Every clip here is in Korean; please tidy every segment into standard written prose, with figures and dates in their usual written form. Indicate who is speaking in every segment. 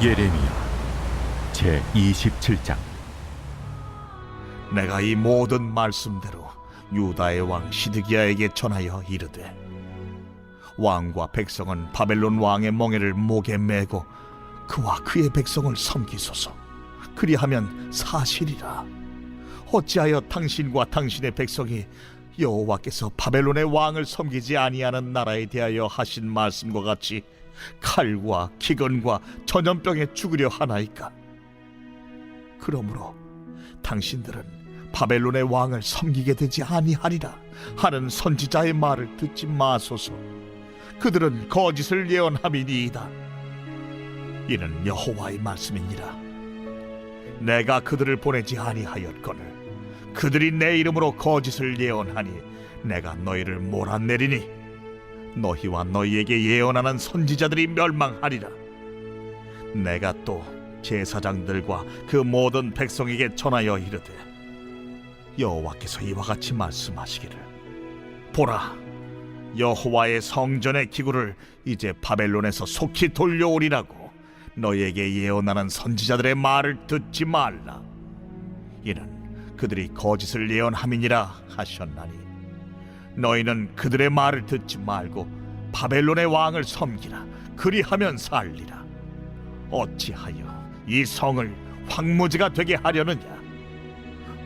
Speaker 1: 예레미야 제27장.
Speaker 2: 내가 이 모든 말씀대로 유다의 왕 시드기야에게 전하여 이르되, 왕과 백성은 바벨론 왕의 멍에를 목에 메고 그와 그의 백성을 섬기소서. 그리하면 사실이라. 어찌하여 당신과 당신의 백성이 여호와께서 바벨론의 왕을 섬기지 아니하는 나라에 대하여 하신 말씀과 같이 칼과 기근과 전염병에 죽으려 하나이까? 그러므로 당신들은 바벨론의 왕을 섬기게 되지 아니하리라 하는 선지자의 말을 듣지 마소서. 그들은 거짓을 예언함이니이다. 이는 여호와의 말씀이니라. 내가 그들을 보내지 아니하였거늘 그들이 내 이름으로 거짓을 예언하니 내가 너희를 몰아내리니 너희와 너희에게 예언하는 선지자들이 멸망하리라. 내가 또 제사장들과 그 모든 백성에게 전하여 이르되, 여호와께서 이와 같이 말씀하시기를, 보라, 여호와의 성전의 기구를 이제 바벨론에서 속히 돌려오리라고 너희에게 예언하는 선지자들의 말을 듣지 말라. 이는 그들이 거짓을 예언함이니라 하셨나니 너희는 그들의 말을 듣지 말고 바벨론의 왕을 섬기라. 그리하면 살리라. 어찌하여 이 성을 황무지가 되게 하려느냐?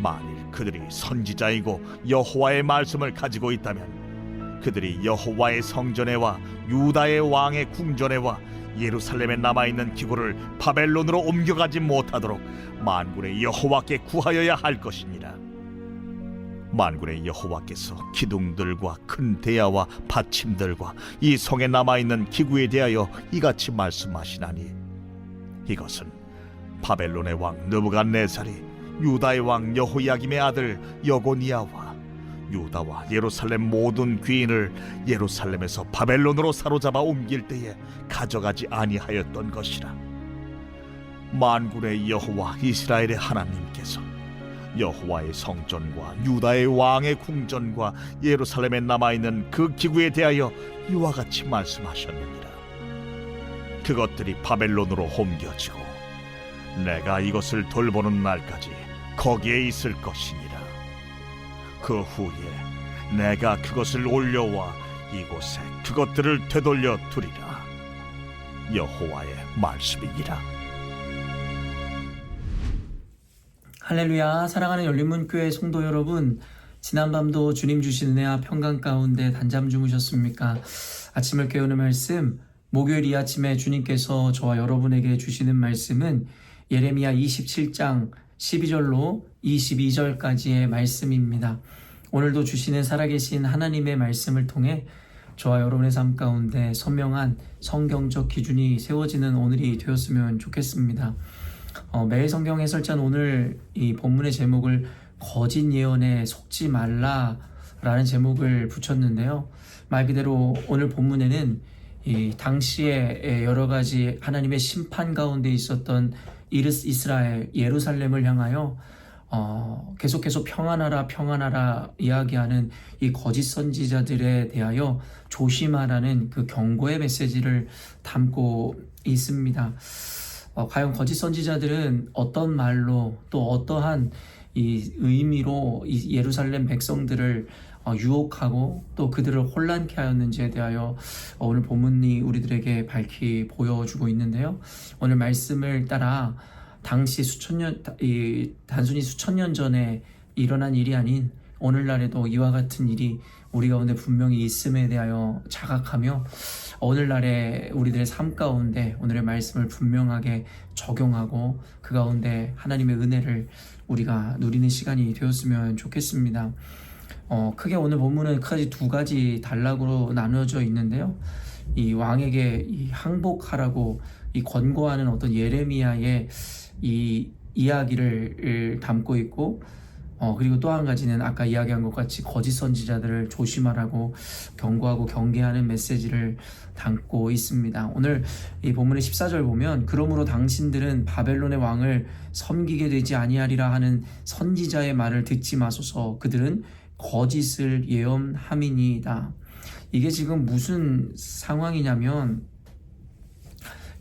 Speaker 2: 만일 그들이 선지자이고 여호와의 말씀을 가지고 있다면 그들이 여호와의 성전에와 유다의 왕의 궁전에와 예루살렘에 남아있는 기구를 바벨론으로 옮겨가지 못하도록 만군의 여호와께 구하여야 할 것이니라. 만군의 여호와께서 기둥들과 큰 대야와 받침들과 이 성에 남아있는 기구에 대하여 이같이 말씀하시나니, 이것은 바벨론의 왕 느부갓네살이 유다의 왕 여호야김의 아들 여고니아와 유다와 예루살렘 모든 귀인을 예루살렘에서 바벨론으로 사로잡아 옮길 때에 가져가지 아니하였던 것이라. 만군의 여호와 이스라엘의 하나님께서 여호와의 성전과 유다의 왕의 궁전과 예루살렘에 남아있는 그 기구에 대하여 이와 같이 말씀하셨느니라. 그것들이 바벨론으로 옮겨지고 내가 이것을 돌보는 날까지 거기에 있을 것이니라. 그 후에 내가 그것을 올려와 이곳에 그것들을 되돌려 두리라. 여호와의 말씀이니라.
Speaker 3: 할렐루야. 사랑하는 열린문교회 성도 여러분, 지난밤도 주님 주신 은혜와 평강 가운데 단잠 주무셨습니까? 아침을 깨우는 말씀, 목요일 이 아침에 주님께서 저와 여러분에게 주시는 말씀은 예레미야 27장 12절로 22절까지의 말씀입니다. 오늘도 주시는 살아계신 하나님의 말씀을 통해 저와 여러분의 삶 가운데 선명한 성경적 기준이 세워지는 오늘이 되었으면 좋겠습니다. 매일 성경 해설자는 오늘 이 본문의 제목을 거짓 예언에 속지 말라라는 제목을 붙였는데요. 말 그대로 오늘 본문에는 이 당시에 여러 가지 하나님의 심판 가운데 있었던 이스라엘 예루살렘을 향하여 계속해서 평안하라 평안하라 이야기하는 이 거짓 선지자들에 대하여 조심하라는 그 경고의 메시지를 담고 있습니다. 과연 거짓 선지자들은 어떤 말로 또 어떠한 이 의미로 이 예루살렘 백성들을 유혹하고 또 그들을 혼란케 하였는지에 대하여 오늘 본문이 우리들에게 밝히 보여주고 있는데요. 오늘 말씀을 따라 당시 단순히 수천 년 전에 일어난 일이 아닌 오늘날에도 이와 같은 일이 우리 가운데 분명히 있음에 대하여 자각하며 오늘날의 우리들의 삶 가운데 오늘의 말씀을 분명하게 적용하고 그 가운데 하나님의 은혜를 우리가 누리는 시간이 되었으면 좋겠습니다. 크게 오늘 본문은 크게 두 가지 단락으로 나누어져 있는데요. 이 왕에게 이 항복하라고 이 권고하는 어떤 예레미야의 이 이야기를 담고 있고, 그리고 또 한 가지는 아까 이야기한 것 같이 거짓 선지자들을 조심하라고 경고하고 경계하는 메시지를 담고 있습니다. 오늘 이 본문의 14절 보면, 그러므로 당신들은 바벨론의 왕을 섬기게 되지 아니하리라 하는 선지자의 말을 듣지 마소서. 그들은 거짓을 예언함이니이다. 이게 지금 무슨 상황이냐면,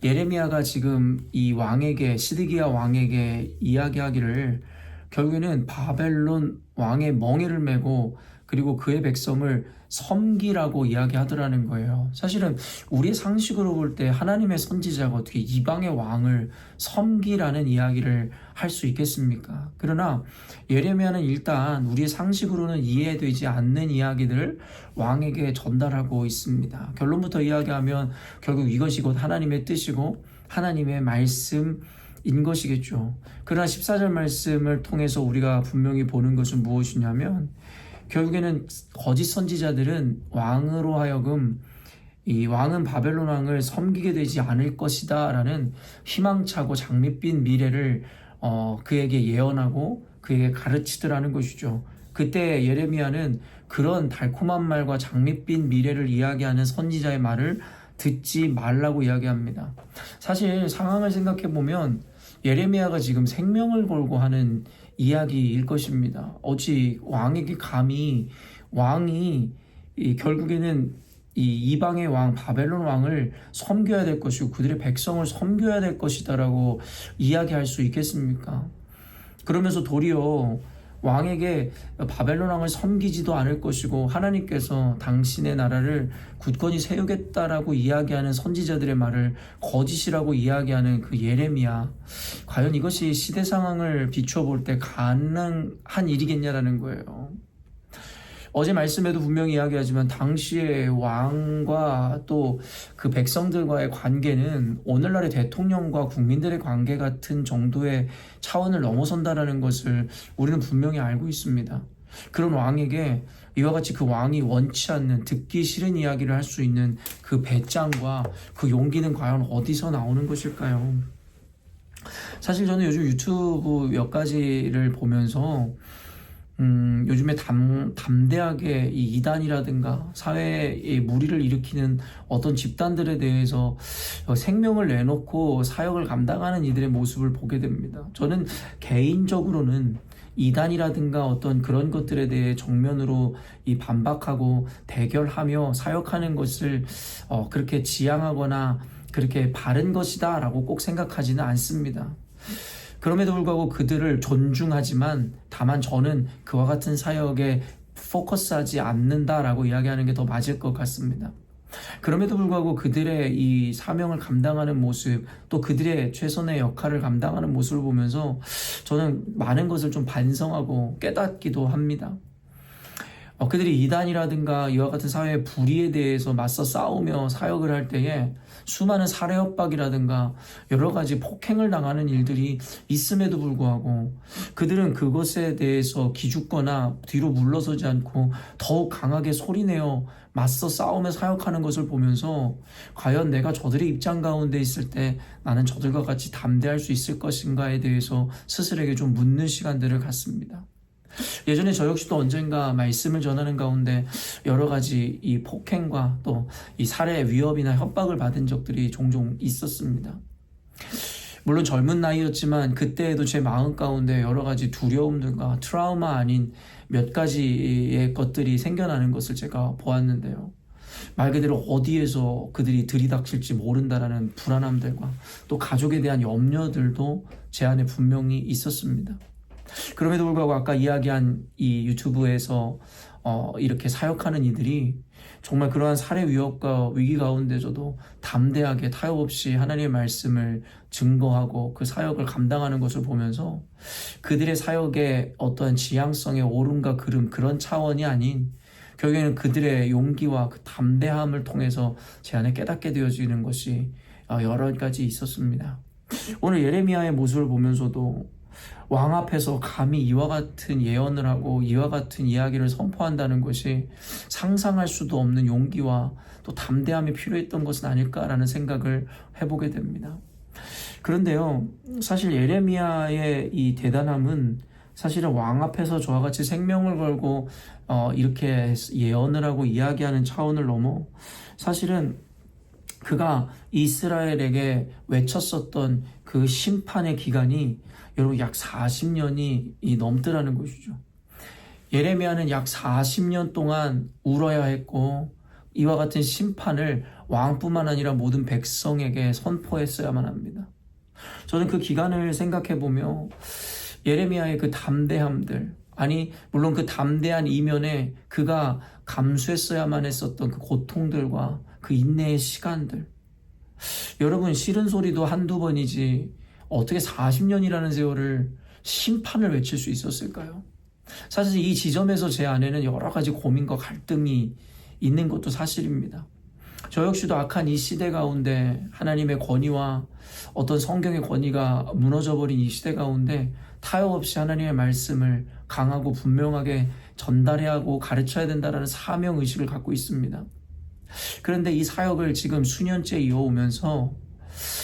Speaker 3: 예레미야가 지금 이 왕에게, 시드기야 왕에게 이야기하기를 결국에는 바벨론 왕의 멍에를 메고 그리고 그의 백성을 섬기라고 이야기하더라는 거예요. 사실은 우리의 상식으로 볼 때 하나님의 선지자가 어떻게 이방의 왕을 섬기라는 이야기를 할 수 있겠습니까? 그러나 예레미야는 일단 우리의 상식으로는 이해되지 않는 이야기들을 왕에게 전달하고 있습니다. 결론부터 이야기하면 결국 이것이 곧 하나님의 뜻이고 하나님의 말씀인 것이겠죠. 그러나 14절 말씀을 통해서 우리가 분명히 보는 것은 무엇이냐면 결국에는 거짓 선지자들은 왕으로 하여금 이 왕은 바벨론 왕을 섬기게 되지 않을 것이다 라는 희망차고 장밋빛 미래를 그에게 예언하고 그에게 가르치더라는 것이죠. 그때 예레미야는 그런 달콤한 말과 장밋빛 미래를 이야기하는 선지자의 말을 듣지 말라고 이야기합니다. 사실 상황을 생각해 보면 예레미야가 지금 생명을 걸고 하는 이야기일 것입니다. 어찌 왕에게 감히 왕이 결국에는 이 이방의 왕 바벨론 왕을 섬겨야 될 것이고 그들의 백성을 섬겨야 될 것이다라고 이야기할 수 있겠습니까? 그러면서 도리어 왕에게 바벨론 왕을 섬기지도 않을 것이고 하나님께서 당신의 나라를 굳건히 세우겠다라고 이야기하는 선지자들의 말을 거짓이라고 이야기하는 그 예레미야, 과연 이것이 시대 상황을 비춰볼 때 가능한 일이겠냐라는 거예요. 어제 말씀에도 분명히 이야기하지만 당시의 왕과 또 그 백성들과의 관계는 오늘날의 대통령과 국민들의 관계 같은 정도의 차원을 넘어선다라는 것을 우리는 분명히 알고 있습니다. 그런 왕에게 이와 같이 그 왕이 원치 않는 듣기 싫은 이야기를 할 수 있는 그 배짱과 그 용기는 과연 어디서 나오는 것일까요? 사실 저는 요즘 유튜브 몇 가지를 보면서 요즘에 담대하게 이 이단이라든가 사회에 무리를 일으키는 어떤 집단들에 대해서 생명을 내놓고 사역을 감당하는 이들의 모습을 보게 됩니다. 저는 개인적으로는 이단이라든가 어떤 그런 것들에 대해 정면으로 이 반박하고 대결하며 사역하는 것을 그렇게 지향하거나 그렇게 바른 것이다 라고 꼭 생각하지는 않습니다. 그럼에도 불구하고 그들을 존중하지만 다만 저는 그와 같은 사역에 포커스하지 않는다라고 이야기하는 게 더 맞을 것 같습니다. 그럼에도 불구하고 그들의 이 사명을 감당하는 모습, 또 그들의 최선의 역할을 감당하는 모습을 보면서 저는 많은 것을 좀 반성하고 깨닫기도 합니다. 그들이 이단이라든가 이와 같은 사회의 불의에 대해서 맞서 싸우며 사역을 할 때에 수많은 살해 협박이라든가 여러 가지 폭행을 당하는 일들이 있음에도 불구하고 그들은 그것에 대해서 기죽거나 뒤로 물러서지 않고 더욱 강하게 소리내어 맞서 싸우며 사역하는 것을 보면서 과연 내가 저들의 입장 가운데 있을 때 나는 저들과 같이 담대할 수 있을 것인가에 대해서 스스로에게 좀 묻는 시간들을 갖습니다. 예전에 저 역시도 언젠가 말씀을 전하는 가운데 여러 가지 이 폭행과 또 이 살해 위협이나 협박을 받은 적들이 종종 있었습니다. 물론 젊은 나이였지만 그때에도 제 마음 가운데 여러 가지 두려움들과 트라우마 아닌 몇 가지의 것들이 생겨나는 것을 제가 보았는데요. 말 그대로 어디에서 그들이 들이닥칠지 모른다라는 불안함들과 또 가족에 대한 염려들도 제 안에 분명히 있었습니다. 그럼에도 불구하고 아까 이야기한 이 유튜브에서 이렇게 사역하는 이들이 정말 그러한 살해 위협과 위기 가운데서도 담대하게 타협 없이 하나님의 말씀을 증거하고 그 사역을 감당하는 것을 보면서 그들의 사역의 어떠한 지향성의 오름과 그름 그런 차원이 아닌 결국에는 그들의 용기와 그 담대함을 통해서 제 안에 깨닫게 되어지는 것이 여러 가지 있었습니다. 오늘 예레미야의 모습을 보면서도 왕 앞에서 감히 이와 같은 예언을 하고 이와 같은 이야기를 선포한다는 것이 상상할 수도 없는 용기와 또 담대함이 필요했던 것은 아닐까라는 생각을 해보게 됩니다. 그런데요, 사실 예레미야의 이 대단함은 사실은 왕 앞에서 저와 같이 생명을 걸고 이렇게 예언을 하고 이야기하는 차원을 넘어 사실은 그가 이스라엘에게 외쳤었던 그 심판의 기간이 여러분 약 40년이 넘더라는 것이죠. 예레미야는 약 40년 동안 울어야 했고 이와 같은 심판을 왕뿐만 아니라 모든 백성에게 선포했어야만 합니다. 저는 그 기간을 생각해보며 예레미야의 그 담대함들, 아니 물론 그 담대한 이면에 그가 감수했어야만 했었던 그 고통들과 그 인내의 시간들, 여러분 싫은 소리도 한두 번이지 어떻게 40년이라는 세월을 심판을 외칠 수 있었을까요? 사실 이 지점에서 제 안에는 여러 가지 고민과 갈등이 있는 것도 사실입니다. 저 역시도 악한 이 시대 가운데 하나님의 권위와 어떤 성경의 권위가 무너져버린 이 시대 가운데 타협 없이 하나님의 말씀을 강하고 분명하게 전달해야 하고 가르쳐야 된다는 사명의식을 갖고 있습니다. 그런데 이 사역을 지금 수년째 이어오면서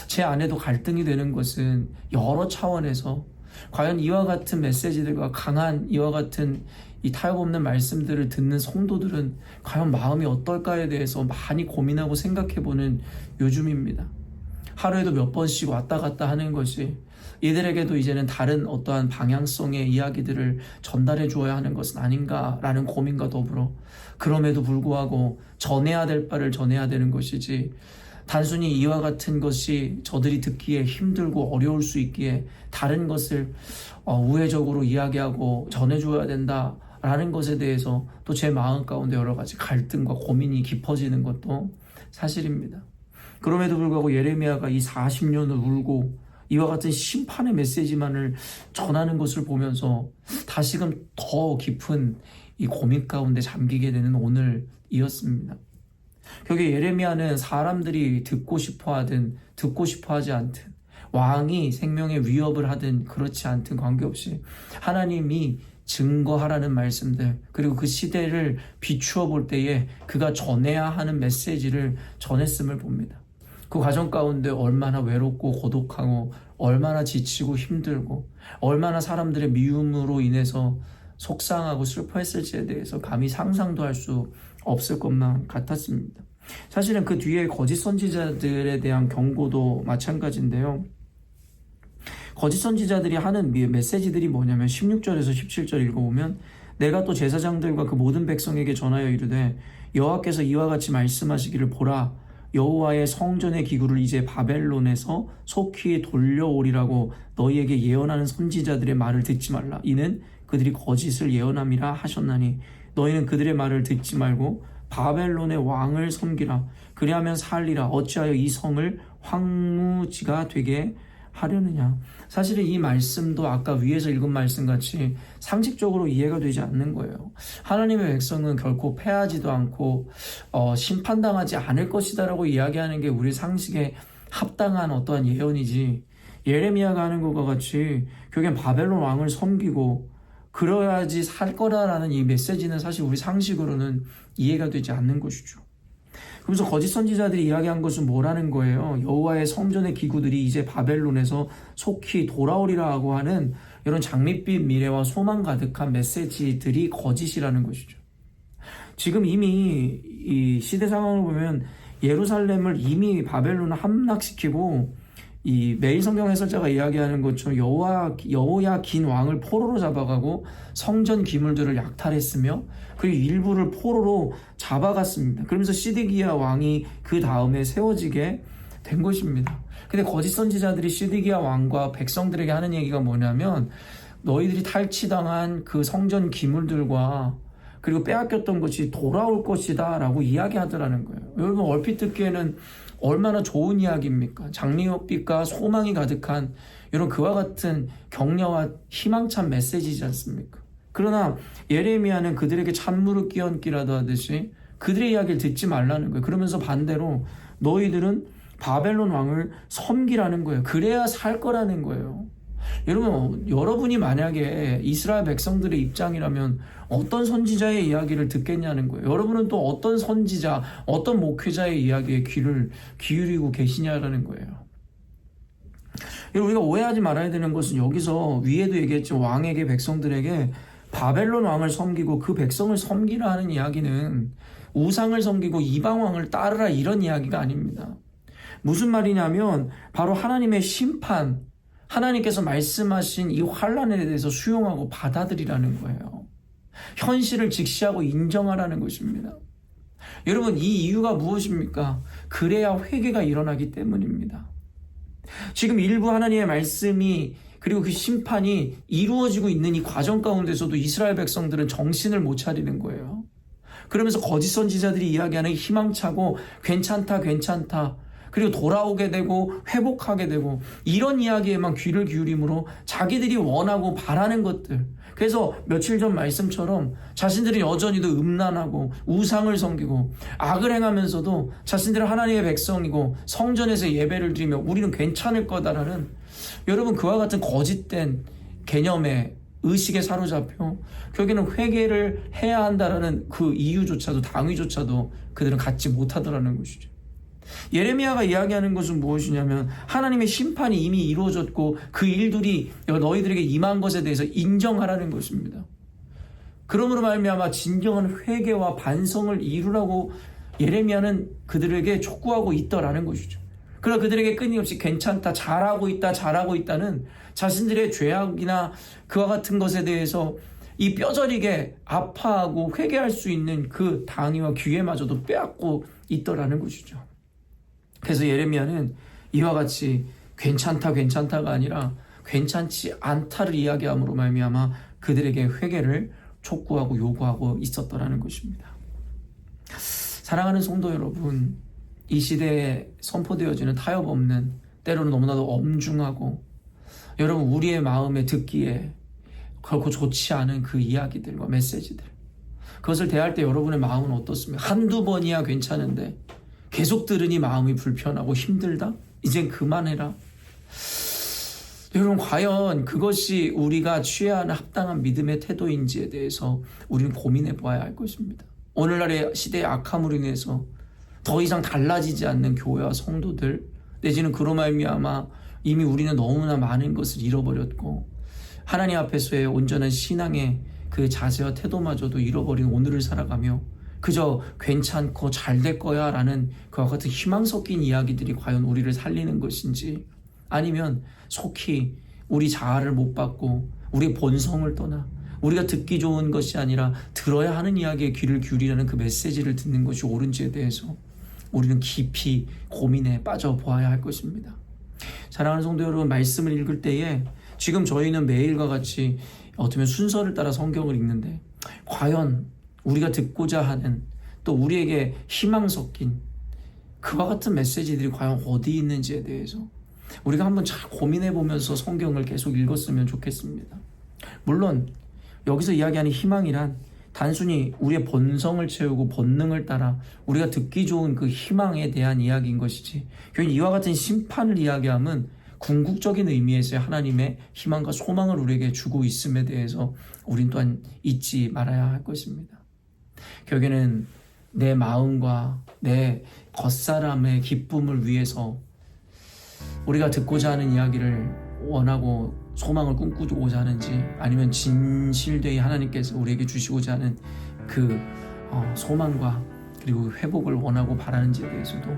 Speaker 3: 제 안에도 갈등이 되는 것은 여러 차원에서 과연 이와 같은 메시지들과 강한 이와 같은 이 타협 없는 말씀들을 듣는 성도들은 과연 마음이 어떨까에 대해서 많이 고민하고 생각해보는 요즘입니다. 하루에도 몇 번씩 왔다 갔다 하는 것이 이들에게도 이제는 다른 어떠한 방향성의 이야기들을 전달해 주어야 하는 것은 아닌가라는 고민과 더불어 그럼에도 불구하고 전해야 될 바를 전해야 되는 것이지 단순히 이와 같은 것이 저들이 듣기에 힘들고 어려울 수 있기에 다른 것을 우회적으로 이야기하고 전해줘야 된다라는 것에 대해서 또 제 마음 가운데 여러 가지 갈등과 고민이 깊어지는 것도 사실입니다. 그럼에도 불구하고 예레미야가 이 40년을 울고 이와 같은 심판의 메시지만을 전하는 것을 보면서 다시금 더 깊은 이 고민 가운데 잠기게 되는 오늘이었습니다. 결국 예레미야는 사람들이 듣고 싶어 하든 듣고 싶어 하지 않든 왕이 생명에 위협을 하든 그렇지 않든 관계없이 하나님이 증거하라는 말씀들 그리고 그 시대를 비추어 볼 때에 그가 전해야 하는 메시지를 전했음을 봅니다. 그 과정 가운데 얼마나 외롭고 고독하고 얼마나 지치고 힘들고 얼마나 사람들의 미움으로 인해서 속상하고 슬퍼했을지에 대해서 감히 상상도 할 수 없을 것만 같았습니다. 사실은 그 뒤에 거짓 선지자들에 대한 경고도 마찬가지인데요. 거짓 선지자들이 하는 메시지들이 뭐냐면 16절에서 17절 읽어보면 내가 또 제사장들과 그 모든 백성에게 전하여 이르되 여호와께서 이와 같이 말씀하시기를 보라 여호와의 성전의 기구를 이제 바벨론에서 속히 돌려오리라고 너희에게 예언하는 선지자들의 말을 듣지 말라. 이는 그들이 거짓을 예언함이라 하셨나니 너희는 그들의 말을 듣지 말고 바벨론의 왕을 섬기라. 그리하면 살리라. 어찌하여 이 성을 황무지가 되게 하려느냐. 사실은 이 말씀도 아까 위에서 읽은 말씀같이 상식적으로 이해가 되지 않는 거예요. 하나님의 백성은 결코 패하지도 않고 심판당하지 않을 것이다 라고 이야기하는 게 우리 상식에 합당한 어떠한 예언이지 예레미야가 하는 것과 같이 결국엔 바벨론 왕을 섬기고 그래야지 살 거라라는 이 메시지는 사실 우리 상식으로는 이해가 되지 않는 것이죠. 그래서 거짓 선지자들이 이야기한 것은 뭐라는 거예요? 여호와의 성전의 기구들이 이제 바벨론에서 속히 돌아오리라고 하는 이런 장밋빛 미래와 소망 가득한 메시지들이 거짓이라는 것이죠. 지금 이미 이 시대 상황을 보면 예루살렘을 이미 바벨론을 함락시키고 이 매일 성경 해설자가 이야기하는 것처럼 여호야긴 왕을 포로로 잡아가고 성전 기물들을 약탈했으며 그리고 일부를 포로로 잡아갔습니다. 그러면서 시드기야 왕이 그 다음에 세워지게 된 것입니다. 근데 거짓 선지자들이 시드기야 왕과 백성들에게 하는 얘기가 뭐냐면 너희들이 탈취당한 그 성전 기물들과 그리고 빼앗겼던 것이 돌아올 것이다 라고 이야기하더라는 거예요. 여러분 얼핏 듣기에는 얼마나 좋은 이야기입니까? 장밋빛과 소망이 가득한 이런 그와 같은 격려와 희망찬 메시지지 않습니까? 그러나 예레미야는 그들에게 찬물을 끼얹기라도 하듯이 그들의 이야기를 듣지 말라는 거예요. 그러면서 반대로 너희들은 바벨론 왕을 섬기라는 거예요. 그래야 살 거라는 거예요. 여러분이 만약에 이스라엘 백성들의 입장이라면 어떤 선지자의 이야기를 듣겠냐는 거예요. 여러분은 또 어떤 선지자, 어떤 목회자의 이야기에 귀를 기울이고 계시냐라는 거예요. 우리가 오해하지 말아야 되는 것은 여기서 위에도 얘기했죠. 왕에게 백성들에게 바벨론 왕을 섬기고 그 백성을 섬기라 하는 이야기는 우상을 섬기고 이방 왕을 따르라 이런 이야기가 아닙니다. 무슨 말이냐면 바로 하나님의 심판, 하나님께서 말씀하신 이 환난에 대해서 수용하고 받아들이라는 거예요. 현실을 직시하고 인정하라는 것입니다. 여러분, 이 이유가 무엇입니까? 그래야 회개가 일어나기 때문입니다. 지금 일부 하나님의 말씀이 그리고 그 심판이 이루어지고 있는 이 과정 가운데서도 이스라엘 백성들은 정신을 못 차리는 거예요. 그러면서 거짓 선지자들이 이야기하는 희망차고 괜찮다 그리고 돌아오게 되고 회복하게 되고 이런 이야기에만 귀를 기울이므로 자기들이 원하고 바라는 것들, 그래서 며칠 전 말씀처럼 자신들이 여전히도 음란하고 우상을 섬기고 악을 행하면서도 자신들은 하나님의 백성이고 성전에서 예배를 드리며 우리는 괜찮을 거다라는, 여러분, 그와 같은 거짓된 개념에 의식에 사로잡혀 결국에는 회개를 해야 한다라는 그 이유조차도 당위조차도 그들은 갖지 못하더라는 것이죠. 예레미야가 이야기하는 것은 무엇이냐면 하나님의 심판이 이미 이루어졌고 그 일들이 너희들에게 임한 것에 대해서 인정하라는 것입니다. 그러므로 말미암아 진정한 회개와 반성을 이루라고 예레미야는 그들에게 촉구하고 있더라는 것이죠. 그러나 그들에게 끊임없이 괜찮다, 잘하고 있다는 자신들의 죄악이나 그와 같은 것에 대해서 이 뼈저리게 아파하고 회개할 수 있는 그 당위와 기회마저도 빼앗고 있더라는 것이죠. 그래서 예레미야는 이와 같이 괜찮다가 아니라 괜찮지 않다를 이야기함으로 말미암아 그들에게 회개를 촉구하고 요구하고 있었더라는 것입니다. 사랑하는 성도 여러분, 이 시대에 선포되어지는 타협 없는, 때로는 너무나도 엄중하고 여러분 우리의 마음에 듣기에 결코 좋지 않은 그 이야기들과 메시지들, 그것을 대할 때 여러분의 마음은 어떻습니까? 한두 번이야 괜찮은데 계속 들으니 마음이 불편하고 힘들다? 이젠 그만해라. 여러분, 과연 그것이 우리가 취해야 하는 합당한 믿음의 태도인지에 대해서 우리는 고민해 보아야 할 것입니다. 오늘날의 시대의 악함으로 인해서 더 이상 달라지지 않는 교회와 성도들, 내지는 그로 말미암아 이미 우리는 너무나 많은 것을 잃어버렸고 하나님 앞에서의 온전한 신앙의 그 자세와 태도마저도 잃어버린 오늘을 살아가며 그저 괜찮고 잘 될 거야 라는 그와 같은 희망 섞인 이야기들이 과연 우리를 살리는 것인지, 아니면 속히 우리 자아를 못 받고 우리의 본성을 떠나 우리가 듣기 좋은 것이 아니라 들어야 하는 이야기에 귀를 기울이라는 그 메시지를 듣는 것이 옳은지에 대해서 우리는 깊이 고민에 빠져보아야 할 것입니다. 사랑하는 성도 여러분, 말씀을 읽을 때에 지금 저희는 매일과 같이 어쩌면 순서를 따라 성경을 읽는데 과연 우리가 듣고자 하는, 또 우리에게 희망 섞인 그와 같은 메시지들이 과연 어디 있는지에 대해서 우리가 한번 잘 고민해 보면서 성경을 계속 읽었으면 좋겠습니다. 물론 여기서 이야기하는 희망이란 단순히 우리의 본성을 채우고 본능을 따라 우리가 듣기 좋은 그 희망에 대한 이야기인 것이지, 이와 같은 심판을 이야기함은 궁극적인 의미에서의 하나님의 희망과 소망을 우리에게 주고 있음에 대해서 우린 또한 잊지 말아야 할 것입니다. 결국에는 내 마음과 내 겉사람의 기쁨을 위해서 우리가 듣고자 하는 이야기를 원하고 소망을 꿈꾸고자 하는지, 아니면 진실되이 하나님께서 우리에게 주시고자 하는 그 소망과 그리고 회복을 원하고 바라는지에 대해서도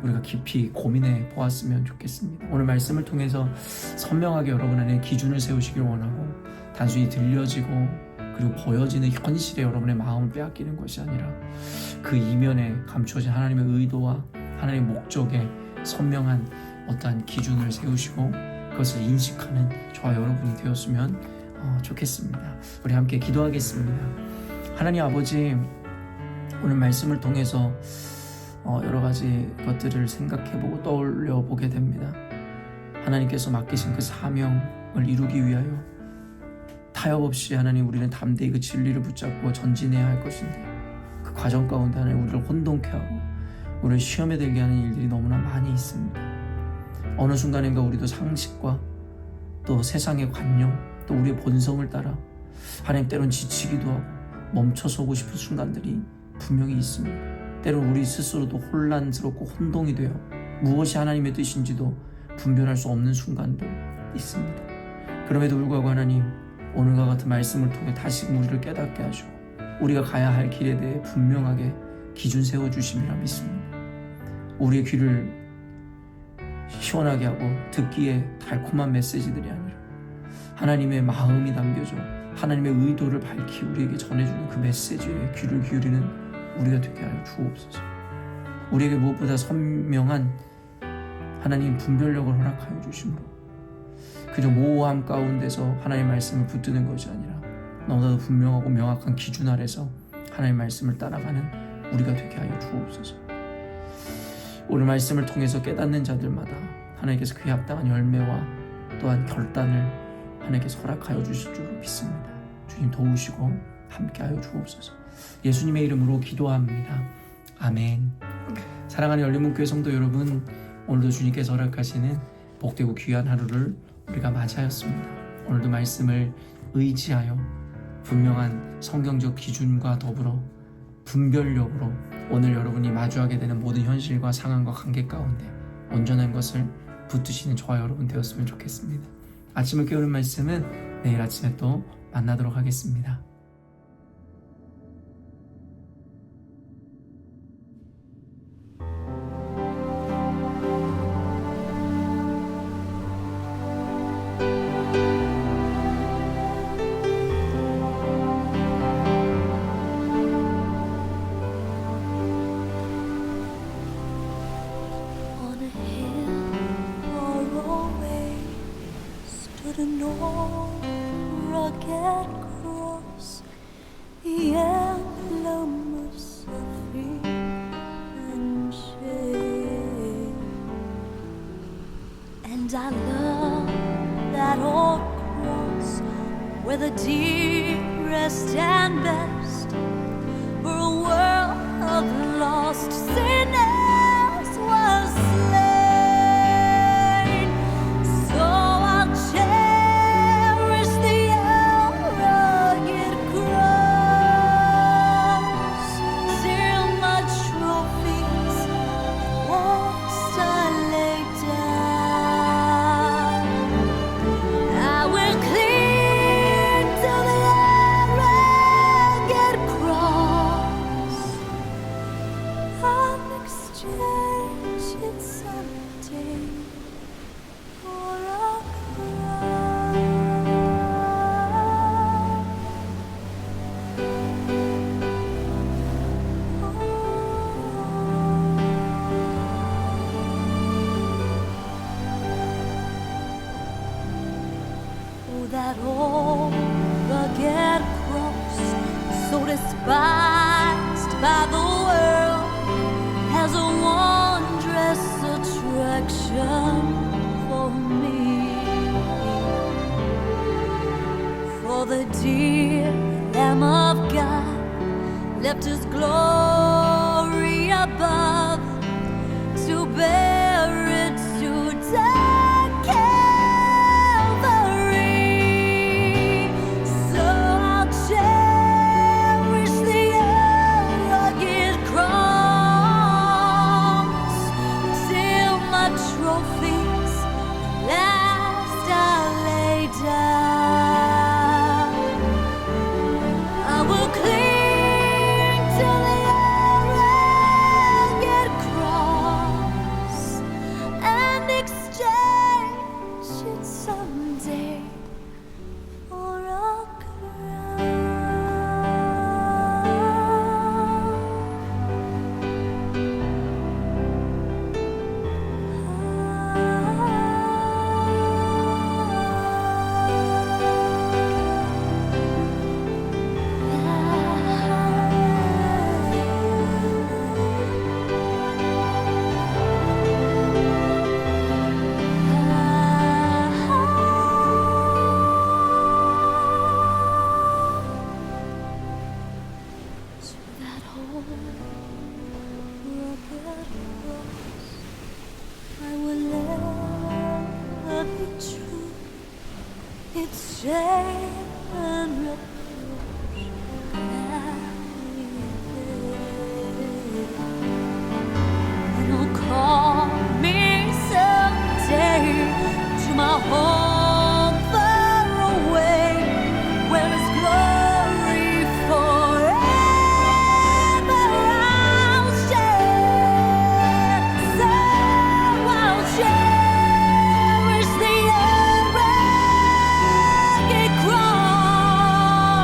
Speaker 3: 우리가 깊이 고민해 보았으면 좋겠습니다. 오늘 말씀을 통해서 선명하게 여러분 안에 기준을 세우시길 원하고, 단순히 들려지고 그리고 보여지는 현실에 여러분의 마음을 빼앗기는 것이 아니라 그 이면에 감추어진 하나님의 의도와 하나님의 목적에 선명한 어떠한 기준을 세우시고 그것을 인식하는 저와 여러분이 되었으면 좋겠습니다. 우리 함께 기도하겠습니다. 하나님 아버지, 오늘 말씀을 통해서 여러 가지 것들을 생각해보고 떠올려보게 됩니다. 하나님께서 맡기신 그 사명을 이루기 위하여 타협 없이 하나님 우리는 담대히 그 진리를 붙잡고 전진해야 할 것인데, 그 과정 가운데 하나님 우리를 혼돈케 하고 우리를 시험에 들게 하는 일들이 너무나 많이 있습니다. 어느 순간인가 우리도 상식과 또 세상의 관념, 또 우리의 본성을 따라 하나님 때론 지치기도 하고 멈춰서고 싶은 순간들이 분명히 있습니다. 때론 우리 스스로도 혼란스럽고 혼동이 되어 무엇이 하나님의 뜻인지도 분별할 수 없는 순간도 있습니다. 그럼에도 불구하고 하나님, 오늘과 같은 말씀을 통해 다시 우리를 깨닫게 하시고 우리가 가야 할 길에 대해 분명하게 기준 세워주심이라 믿습니다. 우리의 귀를 시원하게 하고 듣기에 달콤한 메시지들이 아니라 하나님의 마음이 담겨져 하나님의 의도를 밝히 우리에게 전해주는 그 메시지에 귀를 기울이는 우리가 되게 하여 주옵소서. 우리에게 무엇보다 선명한 하나님 분별력을 허락하여 주심으로 그저 모호함 가운데서 하나님의 말씀을 붙드는 것이 아니라 너무나도 분명하고 명확한 기준 아래서 하나님의 말씀을 따라가는 우리가 되게 하여 주옵소서. 오늘 말씀을 통해서 깨닫는 자들마다 하나님께서 그에 합당한 열매와 또한 결단을 하나님께서 허락하여 주실 줄 믿습니다. 주님 도우시고 함께하여 주옵소서. 예수님의 이름으로 기도합니다. 아멘. 사랑하는 열린문교회 성도 여러분, 오늘도 주님께서 허락하시는 복되고 귀한 하루를 우리가 맞이하였습니다. 오늘도 말씀을 의지하여 분명한 성경적 기준과 더불어 분별력으로 오늘 여러분이 마주하게 되는 모든 현실과 상황과 관계 가운데 온전한 것을 붙드시는 저와 여러분 되었으면 좋겠습니다. 아침을 깨우는 말씀은 내일 아침에 또 만나도록 하겠습니다.
Speaker 4: An old rugged cross, the emblem of suffering and shame. And I love that old cross where the dearest and best for a world of lost sinners was slain. That old rugged cross, so despised by the world, has a wondrous attraction for me. For the dear Lamb of God left His glory above to bear it to die. It's shame and reproach and He'll call me someday to my home far away, where His glory forever I'll share. So I'll cherish the rugged cross.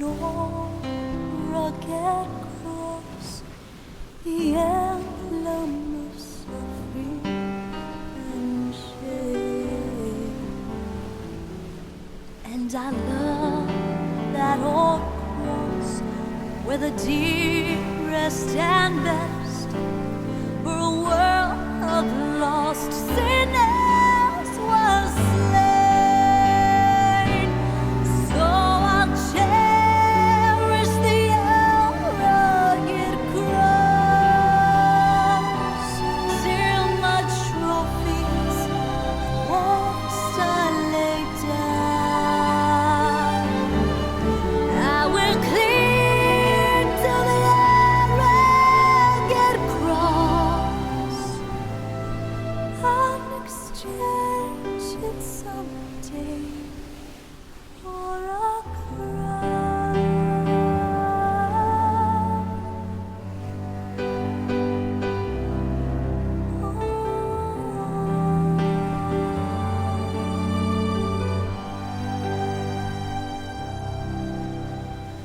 Speaker 4: old rugged cross, the emblem of suffering and shame. And I love that old cross where the dearest and best for a world of lost sinners was slain. So I'll cherish the rugged cross till my trophies last I lay down. I will cling to the rugged cross and exchange it someday for a crown.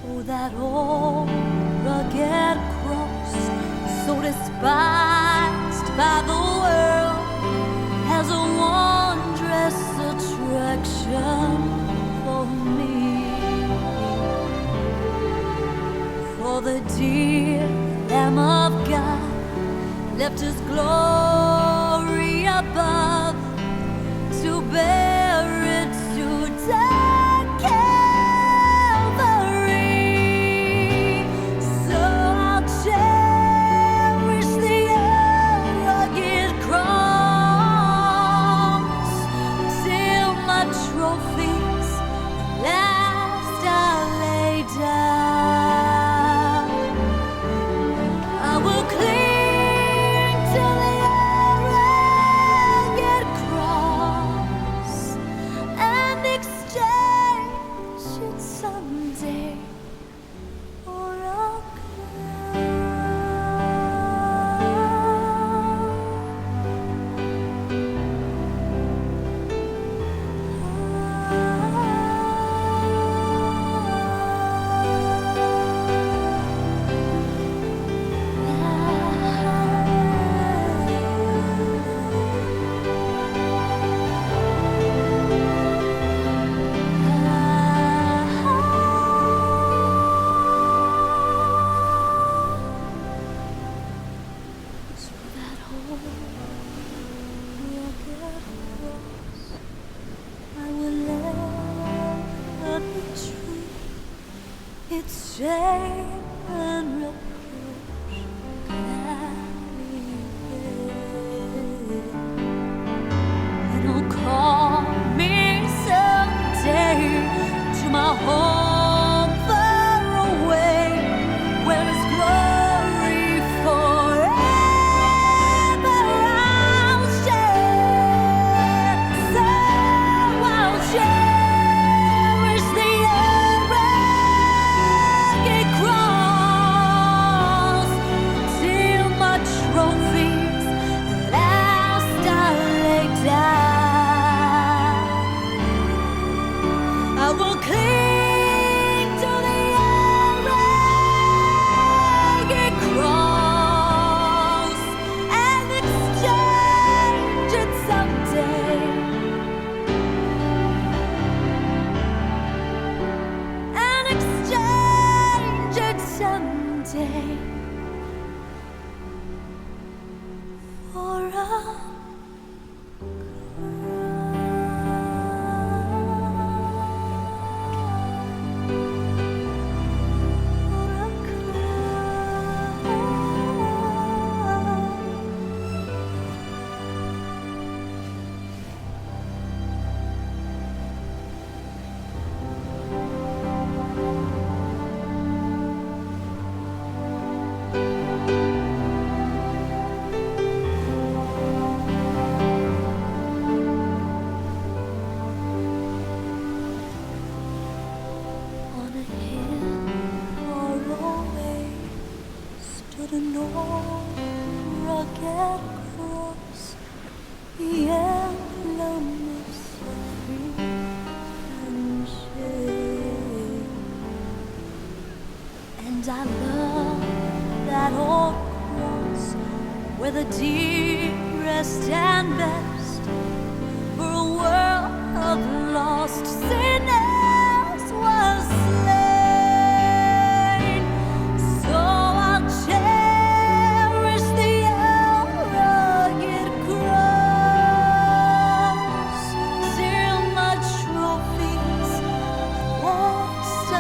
Speaker 4: Oh, that old rugged cross, so despised by the world, has a wondrous attraction for me. For the dear Lamb of God left His glory above to bear it to Calvary. So I'll cherish the rugged cross till my trophies last I lay down. I will cling to the rugged cross and exchange it someday for a So that old rugged cross I will ever be true. Its shame and reproach gladly bear. And it'll call me someday to my home far away, where His glory forever I'll share. So I'll cherish the rugged cross till my trophies last I lay down. I will cling to the rugged cross and exchange it someday. And exchange it someday for a on a hill far away stood an old rugged cross, the emblem of suffering and shame. where the dearest and best for a world of lost sinners was slain. So I'll cherish the rugged cross till my trophies lost I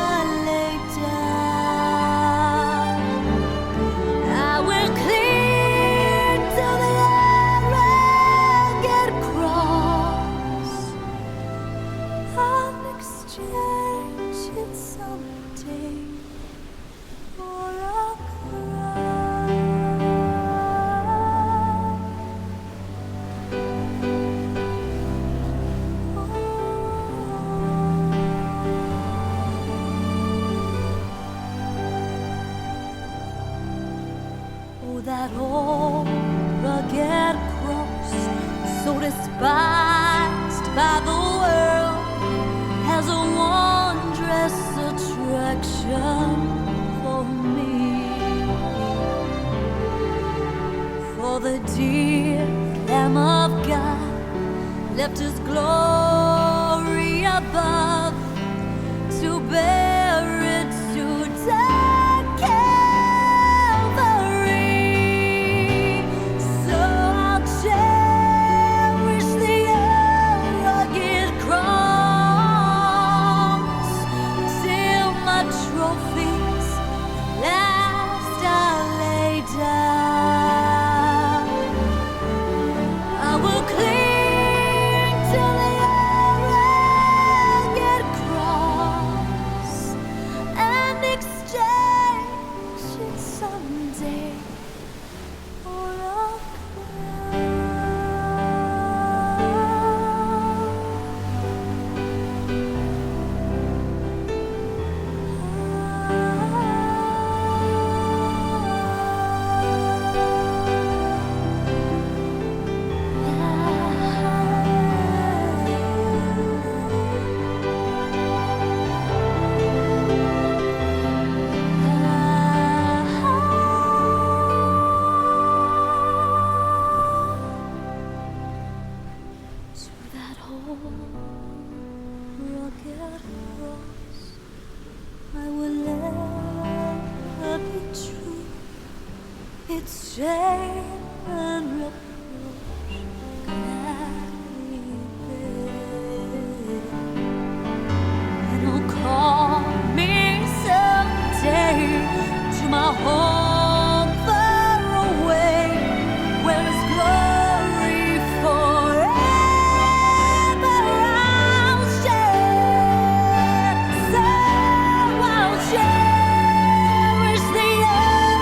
Speaker 4: lay down. I will cling to the rugged cross. I'll exchange it someday for a Oh, that old rugged cross, so despised by the world, has a wondrous attraction for me. For the dear Lamb of God left His glory above to bear it to Calvary. So I'll cherish the rugged cross till my trophies last I lay down. I will cling to the rugged cross and exchange it someday for a to that old rugged cross, I will ever be true. Its shame and reproach gladly bear. It'll call me someday to my home far away, where His glory forever I'll share. So I'll cherish the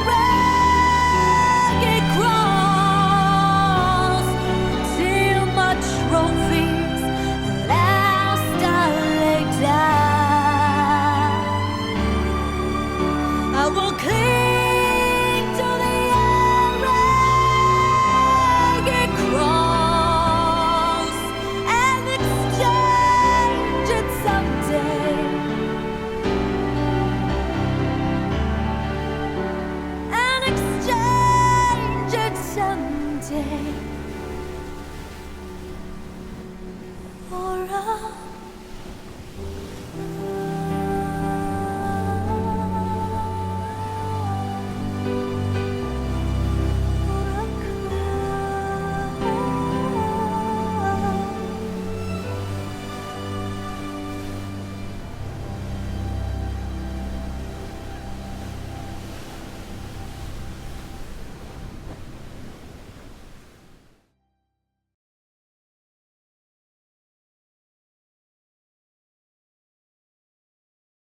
Speaker 4: rugged cross till my trophies last I lay down. I will cling to the rugged cross and exchange it someday. And exchange it someday for a